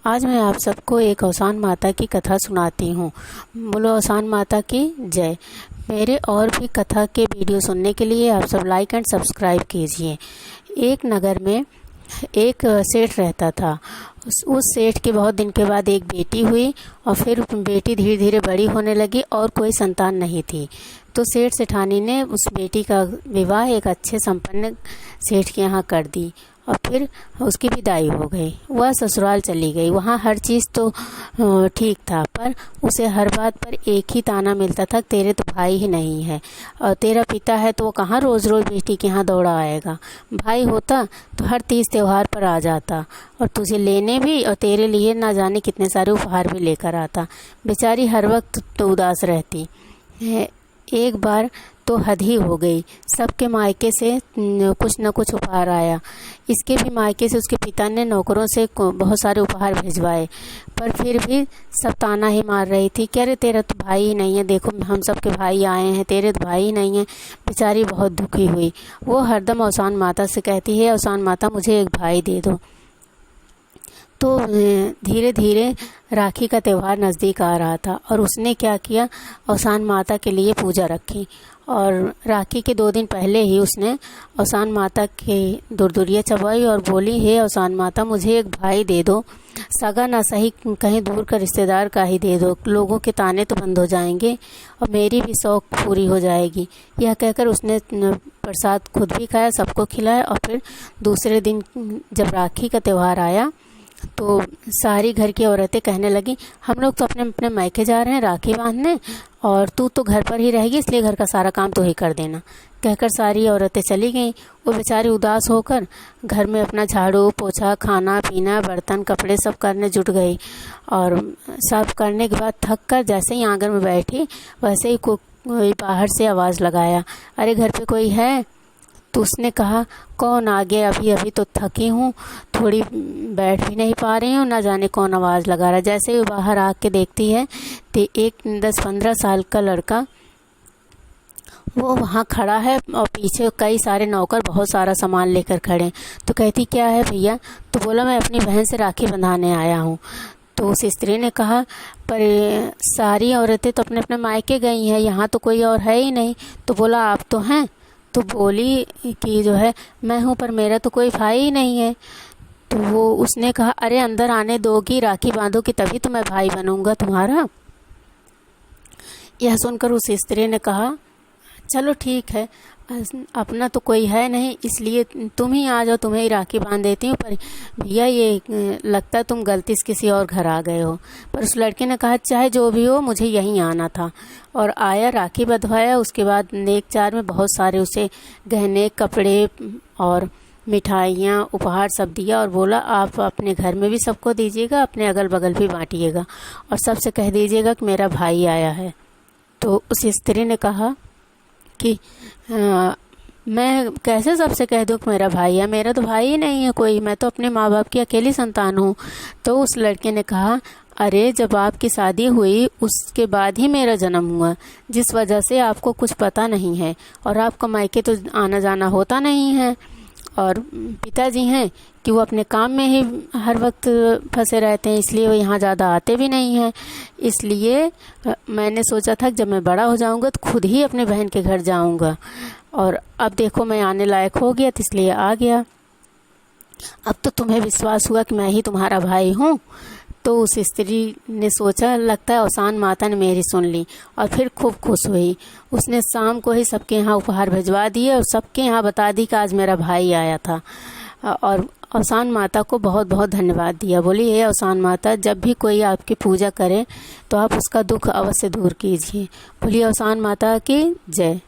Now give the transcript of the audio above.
आज मैं आप सबको एक औसान माता की कथा सुनाती हूँ। बोलो औसान माता की जय। मेरे और भी कथा के वीडियो सुनने के लिए आप सब लाइक एंड सब्सक्राइब कीजिए। एक नगर में एक सेठ रहता था। उस सेठ के बहुत दिन के बाद एक बेटी हुई और फिर बेटी धीरे धीरे बड़ी होने लगी और कोई संतान नहीं थी। तो सेठ सेठानी ने उस बेटी का विवाह एक अच्छे संपन्न सेठ के यहाँ कर दी और फिर उसकी विदाई हो गई। वह ससुराल चली गई। वहाँ हर चीज़ तो ठीक था, पर उसे हर बात पर एक ही ताना मिलता था, तेरे तो भाई ही नहीं है और तेरा पिता है तो वो कहाँ रोज़ रोज़ बेटी के यहाँ दौड़ा आएगा। भाई होता तो हर तीज त्यौहार पर आ जाता और तुझे लेने भी और तेरे लिए ना जाने कितने सारे उपहार भी लेकर आता। बेचारी हर वक्त तो उदास रहती। एक बार तो हद ही हो गई। सबके मायके से कुछ न कुछ उपहार आया। इसके भी मायके से उसके पिता ने नौकरों से बहुत सारे उपहार भिजवाए, पर फिर भी सब ताना ही मार रही थी कि अरे तेरा तो भाई ही नहीं है, देखो हम सबके भाई आए हैं, तेरे तो भाई ही नहीं है। बेचारी बहुत दुखी हुई। वो हरदम औसान माता से कहती है, औसान माता मुझे एक भाई दे दो। तो धीरे धीरे राखी का त्यौहार नज़दीक आ रहा था और उसने क्या किया, औसान माता के लिए पूजा रखी और राखी के 2 दिन पहले ही उसने औसान माता की दुर्दुरिया चबाई और बोली, हे औसान माता मुझे एक भाई दे दो, सगा ना सही कहीं दूर का रिश्तेदार का ही दे दो, लोगों के ताने तो बंद हो जाएंगे और मेरी भी शौक पूरी हो जाएगी। यह कहकर उसने प्रसाद खुद भी खाया, सबको खिलाया और फिर दूसरे दिन जब राखी का त्यौहार आया तो सारी घर की औरतें कहने लगी, हम लोग तो अपने अपने मायके जा रहे हैं राखी बांधने और तू तो घर पर ही रहेगी, इसलिए घर का सारा काम तो ही कर देना। कहकर सारी औरतें चली गईं। वो बेचारी उदास होकर घर में अपना झाड़ू पोछा खाना पीना बर्तन कपड़े सब करने जुट गई और सब करने के बाद थक कर जैसे ही आंगन में बैठी वैसे ही कोई बाहर से आवाज़ लगाया, अरे घर पे कोई है? तो उसने कहा, कौन आ गया? अभी अभी तो थकी हूँ, थोड़ी बैठ भी नहीं पा रही हूँ, ना जाने कौन आवाज़ लगा रहा है। जैसे ही बाहर आके देखती है तो एक 10-15 साल का लड़का वो वहाँ खड़ा है और पीछे कई सारे नौकर बहुत सारा सामान लेकर खड़े। तो कहती, क्या है भैया? तो बोला, मैं अपनी बहन से राखी बंधाने आया हूँ। तो उस स्त्री ने कहा, पर सारी औरतें तो अपने अपने मायके गई हैं, यहाँ तो कोई और है ही नहीं। तो बोला, आप तो हैं? तो बोली कि जो है मैं हूँ, पर मेरा तो कोई भाई ही नहीं है। तो वो उसने कहा, अरे अंदर आने दोगी, राखी बांधोगी तभी तो मैं भाई बनूंगा तुम्हारा। यह सुनकर उस स्त्री ने कहा, चलो ठीक है, अपना तो कोई है नहीं इसलिए तुम ही आ जाओ, तुम्हें ही राखी बांध देती हूँ, पर भैया ये लगता है तुम गलती से किसी और घर आ गए हो। पर उस लड़के ने कहा, चाहे जो भी हो मुझे यहीं आना था और आया, राखी बंधवाया। उसके बाद नेक चार में बहुत सारे उसे गहने कपड़े और मिठाइयाँ उपहार सब दिया और बोला, आप अपने घर में भी सबको दीजिएगा, अपने अगल बगल भी बांटिएगा और सबसे कह दीजिएगा कि मेरा भाई आया है। तो उस स्त्री ने कहा कि मैं कैसे सबसे कह दूँ कि मेरा भाई है, मेरा तो भाई ही नहीं है कोई, मैं तो अपने माँ बाप की अकेली संतान हूँ। तो उस लड़के ने कहा, अरे जब आपकी शादी हुई उसके बाद ही मेरा जन्म हुआ, जिस वजह से आपको कुछ पता नहीं है और आपका मायके तो आना जाना होता नहीं है और पिताजी हैं कि वो अपने काम में ही हर वक्त फंसे रहते हैं, इसलिए वो यहाँ ज़्यादा आते भी नहीं हैं। इसलिए मैंने सोचा था कि जब मैं बड़ा हो जाऊँगा तो खुद ही अपने बहन के घर जाऊँगा और अब देखो मैं आने लायक हो गया तो इसलिए आ गया। अब तो तुम्हें विश्वास हुआ कि मैं ही तुम्हारा भाई हूँ। तो उस स्त्री ने सोचा, लगता है औसान माता ने मेरी सुन ली और फिर खूब खुश हुई। उसने शाम को ही सबके यहाँ उपहार भिजवा दिए और सबके यहाँ बता दी कि आज मेरा भाई आया था और औसान माता को बहुत बहुत धन्यवाद दिया। बोली, हे औसान माता, जब भी कोई आपकी पूजा करे तो आप उसका दुख अवश्य दूर कीजिए। बोली औसान माता की जय।